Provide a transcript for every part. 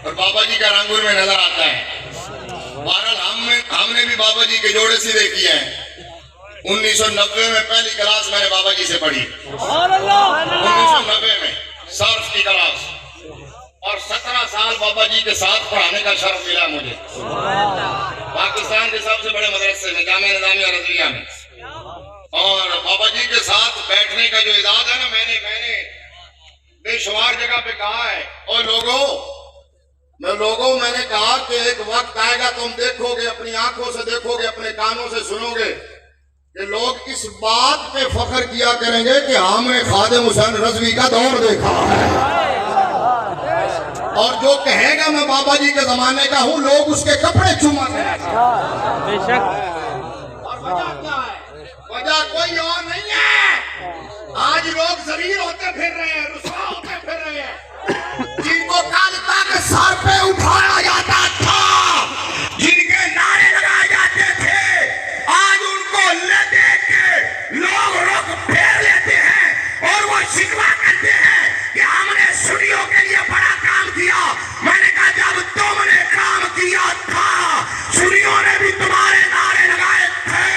और बाबा जी का रंग उनमें नजर आता है। बहरहाल हमने भी बाबा जी के जोड़े सीधे किए हैं। 1990 में पहली क्लास मैंने बाबा जी से पढ़ी, 1990 में सर्फ की क्लास, और 17 साल बाबा जी के साथ पढ़ाने का शर्फ मिला मुझे पाकिस्तान के सबसे बड़े मदरसे में, जामिया निज़ामिया रज़विया में। और बाबा जी के साथ बैठने का जो इजाज़ है ना, मैंने बेशुमार जगह पे कहा है। और लोगों मैंने कहा कि एक वक्त आएगा, तुम देखोगे, अपनी आंखों से देखोगे, अपने कानों से सुनोगे कि लोग इस बात पे फख्र किया करेंगे कि हमने खादिम हुसैन रज़वी का दौर देखा है। और जो कहेगा मैं बाबा जी के जमाने का हूं, लोग उसके कपड़े चूमा करेंगे। और वजह क्या है? वजह कोई और नहीं है। आज लोग जलील होते फिर रहे हैं, रुसवा होते फिर रहे हैं। जिनको कालिका के सर पे उठाया जाता था, जिनके नारे लगाए जाते थे, आज उनको ले देख के लोग रुख फेर लेते हैं और वो शिकवा करते हैं कि हमने सुन्नियों के लिए बड़ा काम किया। मैंने कहा जब तुमने काम किया था, सुन्नियों ने भी तुम्हारे नारे लगाए थे।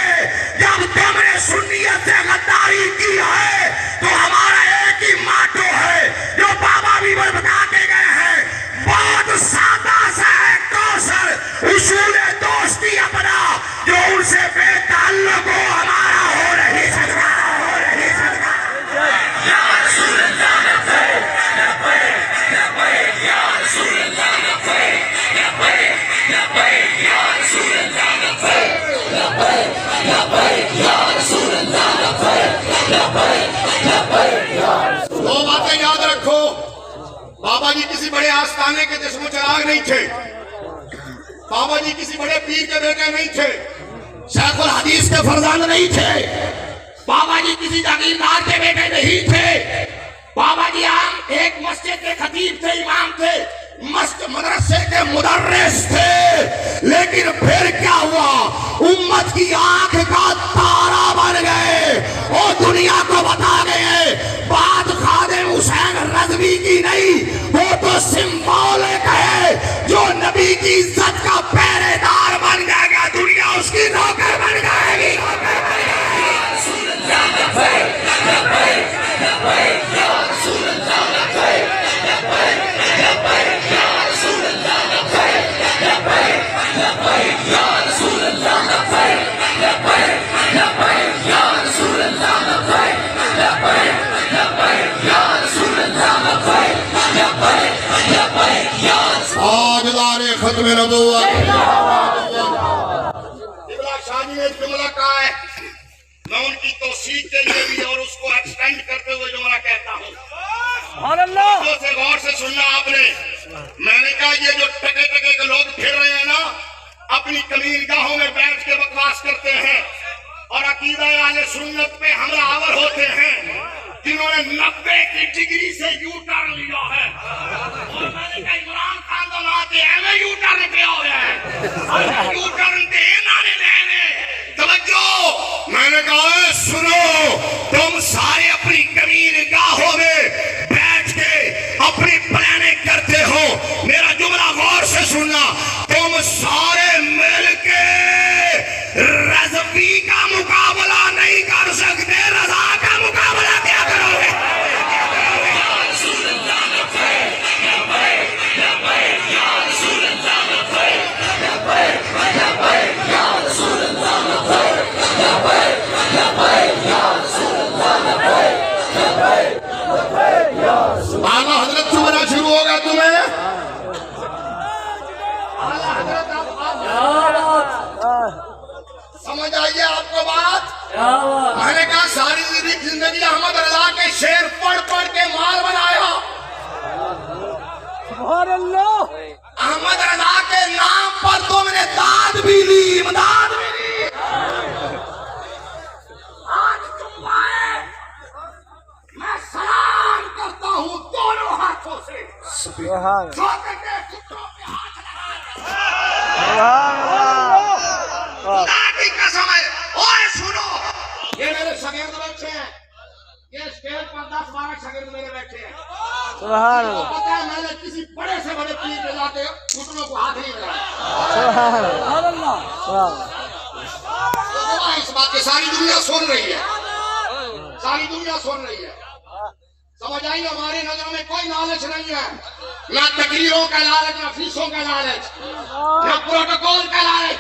जब तुमने सुन्नियत से गद्दारी की है तो हमारा एक ही माटो है जो बाबा भी बता के गए हैं, बहुत सादा सा है कौशल, उसूल दोस्ती अपना जो उनसे बेताल्लुक हो हमारा हो रही सकता। दो बातें याद रखो, बाबा जी किसी बड़े आस्थाने के चश्मो चिराग नहीं थे, बाबा जी किसी बड़े पीर के बेटे नहीं थे, शेखुल हदीस के फरजांद नहीं थे, बाबा जी किसी जागीरदार के बेटे नहीं थे। बाबा जी आम एक मस्जिद के खतीब थे, इमाम थे, मदरसे के मुदर्रिस थे। लेकिन फिर क्या हुआ? उम्मत की आंख का तारा बन गए और दुनिया को बता गए बात खादिम हुसैन रज़वी की नहीं, वो तो सिंबॉलिक है जो नबी की इज्जत का पहरेदार बन जाएगा, दुनिया उसकी नौकर बन जाएगी। खत्म नबुव्वत शादी ने जुमला कहा है, मैं उनकी तौसीक के लिए भी और उसको एक्सटेंड करते हुए जुमला कहता हूँ। से गौर से सुनना आपने। मैंने कहा ये जो टके टके के लोग फिर रहे हैं ना, अपनी कमीनगाहों में बैठ के बकवास करते हैं और अकीदा आले सुन्नत पे हमलावर होते हैं, जिन्होंने 90 की डिग्री से यू टर्न लिया है। और मैंने कहा इमरान खान का नाते एवे यू टर्न पे हो है, यू टर्न पे नारे लेने तवज्जो। मैंने कहा सुनो, तुम सारे अपनी कमीनगाहों में बैठ के अपनी प्लानिंग करते हो। मेरा जुमला गौर से सुनना, तुम सारे मिलके रज़वी का मुकाबला नहीं कर सकते, रज़ा का मुकाबला क्या करोगे? आला हजरत सुनना शुरू होगा तुम्हें। आला हजरत समझ आइए आपको बात। मैंने कहा सारी जिंदगी अहमद रजा के शेर पढ़ पढ़ के माल बनाया। अहमद रजा के नाम पर तुमने दाद भी ली, इमदाद भी ली। आज तुम आए, मैं सलाम करता हूँ दोनों हाथों से। छोटे के कुत्तों पे हाथ लगा की कसम है। ओए सुनो, ये मेरे शागिर्द बैठे हैं, ये स्टेज पर 10-12 शागिर्द मेरे बैठे हैं। पता है मैंने किसी बड़े से बड़े पीर लाते घुटनों को हाथ नहीं लगाया। तो इस बात की सारी दुनिया सुन रही है, सारी दुनिया सुन रही है। समझ आई? हमारी नजरों में कोई लालच नहीं है, ना तकरीरों का लालच, ना फीसों का लालच, ना प्रोटोकॉल का लालच।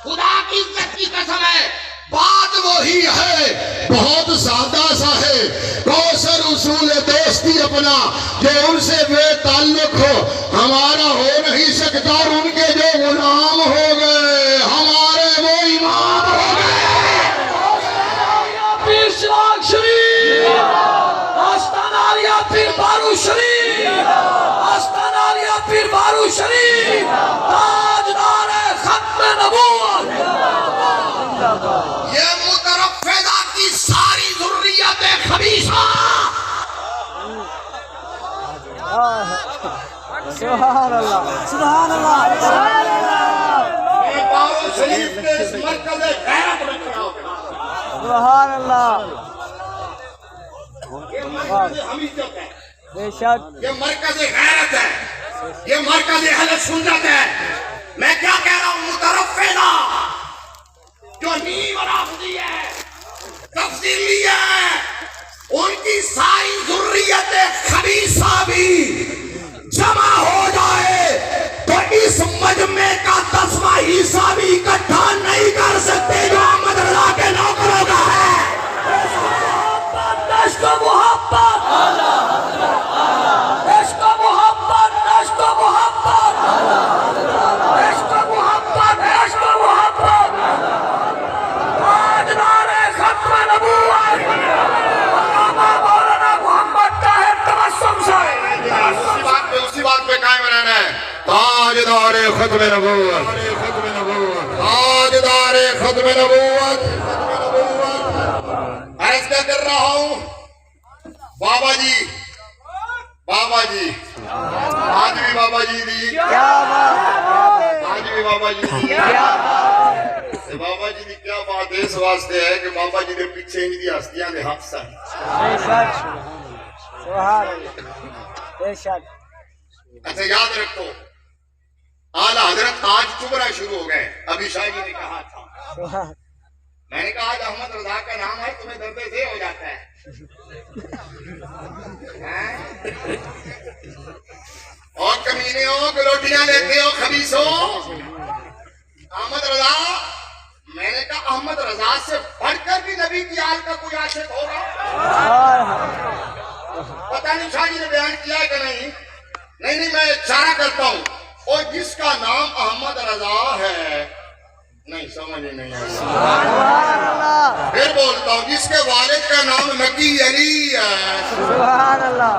खुदा की इज्जत की कसम है, बात वही है, बहुत सादा सा है। कौसर उसूल दोस्ती अपना जो उनसे बेताल्लुक हो, हमारा हो नहीं सकता। और उनके जो गुलाम हो गए, हमारे वो इमाम हो गए। पीर बारू शरीफ, आस्ताना पीर बारू शरीफ, ताजदार खत्म नबूवत। ये मुतरफ़िदा की सारी ज़ुर्रियत खबीसा, सुभान अल्लाह, सुभान अल्लाह। बारू शरीफ के इस मरकज़ गैरत में खड़ा होगा। सुभान अल्लाह। हमीदियत है, बेशक ये मरकज़ गैरत है, ये मरकज़ अहले सुन्नत है। मैं क्या कह रहा हूँ? मुतरफ़िदा जो नीम राफ़दी है, तफसीली है, उनकी सारी ज़ुर्रियत खबीसा भी जमा हो जाए तो इस मजमे का 10वां हिस्सा भी इकट्ठा नहीं कर सकते जो अहमद रज़ा के नौकरों का है। इश्क़ मोहब्बत, इश्क़ मोहब्बत, इश्क़ मोहब्बत, इश्क़ मोहब्बत, इश्क़ मोहब्बत। ताजदार खत्म नबूवत मौलाना मोहम्मद ताहिर तबस्सुम साहब। उसी बात पे कायम रहना है। ताजदार खत्म नबूवत, ताजदार खत्म नबूवत। अर्ज़ क्या कर रहा हूँ? बाबा जी, बाबा जी, आज भी बाबा जी दी, आज भी बाबा जी दी। बाबा जी की क्या बात है? इस वास्ते है कि बाबा जी के पीछे इनकी हस्तियां दे हक सन। अच्छा याद रखो, आला हजरत आज चुभना शुरू हो गए। अभी शाह जी ने कहा था, मैंने कहा आज अहमद रज़ा का नाम है, तुम्हें दर्द से हो जाता है। और कमीनियों को रोटियां लेते हो खबीसो। अहमद रज़ा, मैंने कहा अहमद रज़ा से बढ़कर भी नबी की आल का कोई आशिक होगा? पता नहीं शाह जी ने बयान किया है कि नहीं। नहीं नहीं, मैं इशारा करता हूँ, और जिसका नाम अहमद रज़ा है, नहीं समझ नहीं आया, फिर बोलता हूँ, जिसके वालिद का नाम नकी अली है,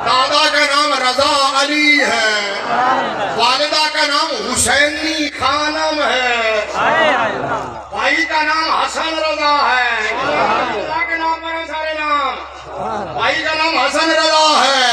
दादा का नाम रजा अली है, वालिदा का नाम हुसैनी खानम है, भाई का नाम हसन रजा है, दादा के नाम बड़े सारे नाम, भाई का नाम हसन रजा है,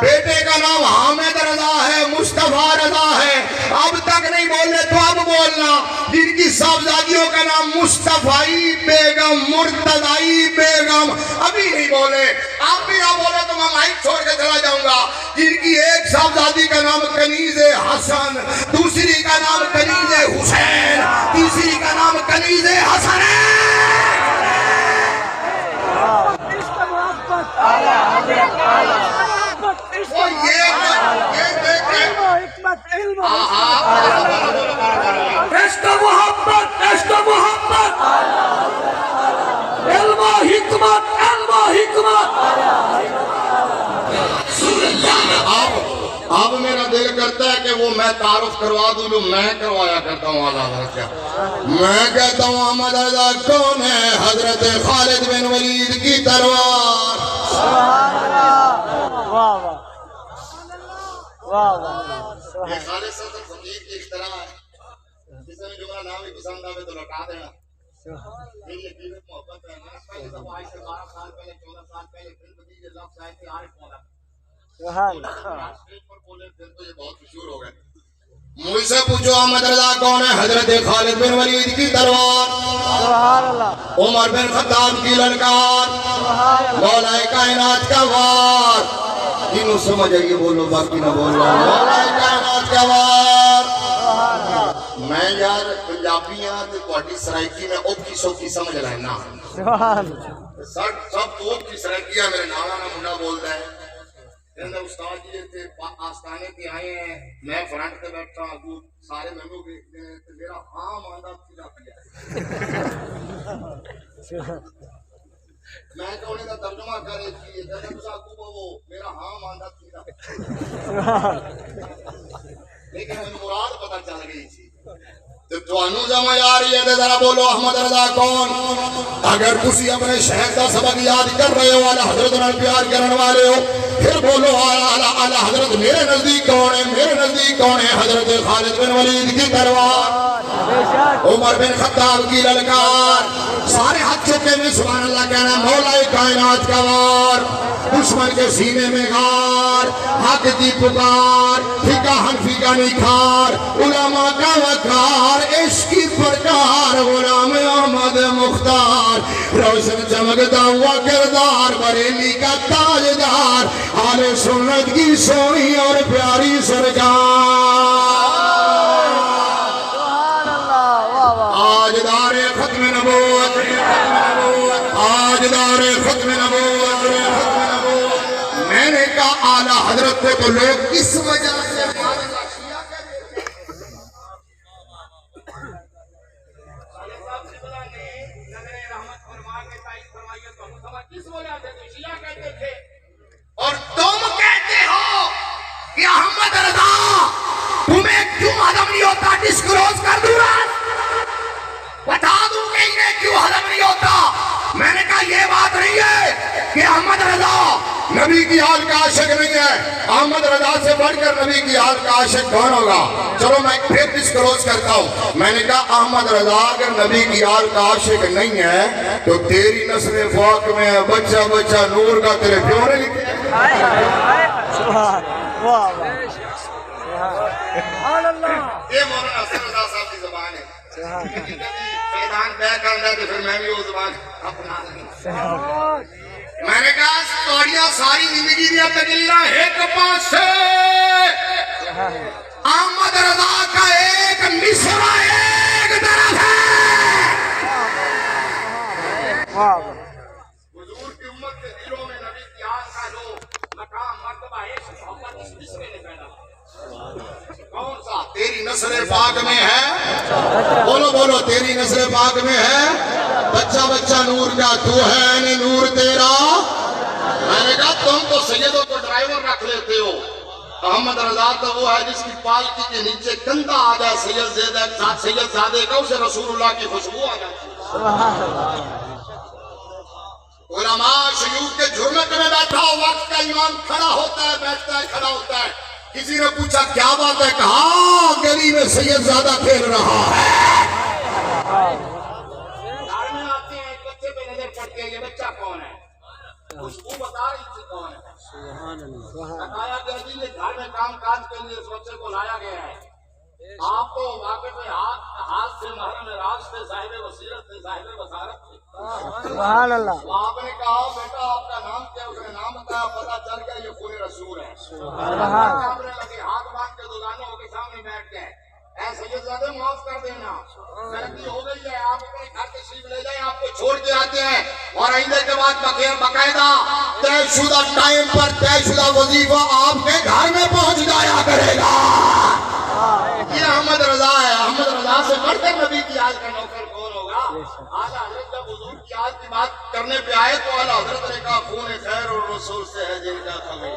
बेटे का नाम हामिद रजा है, मुस्तफा रजा है। अब तक नहीं बोले तो अब बोलना, जिनकी साहबजादियों का नाम मुस्तफाई बेगम, मुर्तदाई बेगम, अभी नहीं बोले। आप भी ना बोले तो मैं माइक छोड़ के चला जाऊंगा। जिनकी एक साहबजादी का नाम कनीज़े हसन, दूसरी का नाम कनीज़े हुसैन, तीसरी का नाम कनीज़े हसन है। अब मेरा दिल करता है कि वो मैं तारुफ करवा दूं जो मैं करवाया करता हूँ। आला क्या मैं कहता हूँ, अहमद रज़ा कौन है? हजरत खालिद बिन वलीद की तलवार। खालिद सदर फकीर की इख्तिराअ है, जिसने जुमला नाम ही पसंद आवे तो लौटा देना। मेरी यकीनत मोहब्बत है ना, पहले तो आज से 12 साल पहले, 14 साल पहले फिर भतीजे लफ्ज़ आए थे, आरिफ मौला स्टेज पर बोले, फिर तो ये बहुत मशहूर हो गए। मुझसे पूछो अहमद रज़ा कौन है? हजरत खालिद बिन वलीद की तलवार, उमर बिन खत्ताब की ललकार, मौलाए कायनात का वार। तीनों समझ आइए, बोलो बाकी ना बोलो। मौलाए कायनात का वार। पंजाबियां ते तुहाडी सराइकी में औखी सौखी समझ लेना सब तो औखी सराइकी है। मेरे नाला ना मुंडा बोलता है कहंदा उस्ताद जी इत्थे आस्थाने ते आए हैं, मैं फ्रंट ते बैठा हूं, सारे मैनू देखते हैं ते मेरा हां मांदा सीधा पिया मैं कहने का तर्जुमा करे कि कहंदा तुस आगू बोलो मेरा हां मांदा सीधा लेकिन मैंने मुराद पता चल गई थी। तो तुहानू समझ आ रही है तो जरा बोलो अहमद रजा कौन। अगर तुसी अपने शहर का सबक याद कर रहे हो, आला हजरत नाल प्यार करने वाले हो, फिर बोलो आला हजरत मेरे नजदीक कौन है, मेरे नजदीक कौन है। हजरत खालिद बिन वलीद की तलवार, उमर बिन खत्ताब की ललकार, सारे हाथ चुके में सुभान अल्लाह कहना, मौला कायनात का वार, दुश्मन के सीने में गार, हक की पुकार, फीका हनफी का निखार, उलमा का वकार, इश्क की प्रकार, गुलाम अहमद मुख्तार, रोशन चमकता हुआ किरदार, बरेली का ताजदार, आले सुन्नत की सोनी और प्यारी सरकार, आजदारे खत्म नबूवत, आजदारे खत्म नबूवत। मैंने कहा आला हजरत को तो लोग इस वजह से और तुम कहते हो कि अहमद रजा तुम्हें क्यों हजम नहीं होता, डिस्क्लोज कर दूं, बता दूं कि इन्हें क्यों हजम नहीं होता। मैंने कहा यह बात नहीं है कि अहमद रजा नबी की हाल का आशिक नहीं है, अहमद रजा से बढ़कर नबी की हाल का आशिक कौन होगा। चलो मैं फिर डिस्क्लोज करता हूँ। मैंने कहा अहमद रजा अगर नबी की हाल का आशिक नहीं है तो तेरी नस्ल फाक में बच्चा बच्चा नूर का तेरे प्यो ने लिखे। ये मौलाना हसन रजा साहब की ज़बान है। फैजान तय करना तो फिर मैं भी वो ज़बान अपना लूं। मैंने कहा तोड़िया सारी जिंदगी दिया तकलीला एक पासे, अहमद रजा का एक मिसरा एक तरफ है। हुजूर की उम्मत के दिलों में नबी की आन का जो मकाम मर्तबा है मोहब्बत इस मिसरे ने पैदा कौन सा तेरी नस्ल पाक में है। बोलो बोलो तेरी नस्ल पाक में है, बच्चा बच्चा नूर का तू है ने नूर तेरा। मैंने कहा तुम तो सैयदों को ड्राइवर रख लेते हो, अहमद रजा तो वो है जिसकी पालकी के नीचे कंधा आ जाए सैयद ज़ादे का, उसे रसूलुल्लाह की खुशबू आ जाती है। उलमा शयूख के झुरमट में बैठा हो, वक्त का इमाम खड़ा होता है, बैठता है, खड़ा होता है। किसी ने पूछा क्या बात है, कहा गली में सैयद ज़ादा खेल रहा है। में आते हैं बच्चे पे नजर पड़ती है, ये बच्चा कौन है, खुशबू बता रही थी कौन है। बताया गया जी ये घर में काम काज के लिए इस बच्चे को लाया गया है। आपको वाकई में हाथ से महरम राज से साहिब वसीरत से साहिब वसारत थे। सुभान अल्लाह। आपने कहा बेटा आपका नाम क्या, उसने नाम बताया, पता चल गया ये खून रसूल है। सामने लगे हाथ बांध के दुकानों के सामने बैठ गए, ऐसे ये ज्यादा माफ कर देना, गलती हो गई है, आप अपने घर तशरीफ ले जाए, आपको छोड़ के आते हैं और आइंदे के बाद बाकायदा तयशुदा टाइम पर तयशुदा वजीफा आपके घर में पहुंच जाया करेगा। ये अहमद रजा है। अहमद रजा से बढ़कर नबी की याद का नौकर कौन होगा। आला हजरत जब हुजूर की याद की बात करने पे आए तो आला हजरत ने कहा खून खैर और रसूल से है जिनका खबर।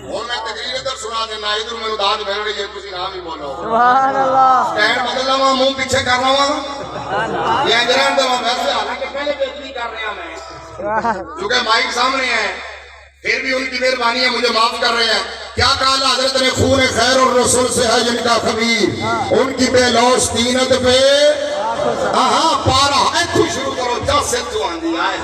और मैं तकरीर इधर सुना देना, इधर में उदाद मिल रही है, तुसी नाम ही बोलो सुभान अल्लाह। स्टैंड बदल लवा, मुंह पीछे कर लवा, ये अंजरान दवा वैसे, हालांकि पहले बेइज्जती कर रहे हैं मैं, क्योंकि माइक सामने है, फिर भी उनकी मेहरबानी है, मुझे माफ कर रहे हैं। क्या कहा हजरत ने, खून खैर और रसूल से है जिनका खबीर, उनकी बेलौस तीनत पे हाँ पारा है। शुरू करो 10 से 2 आंधी आए।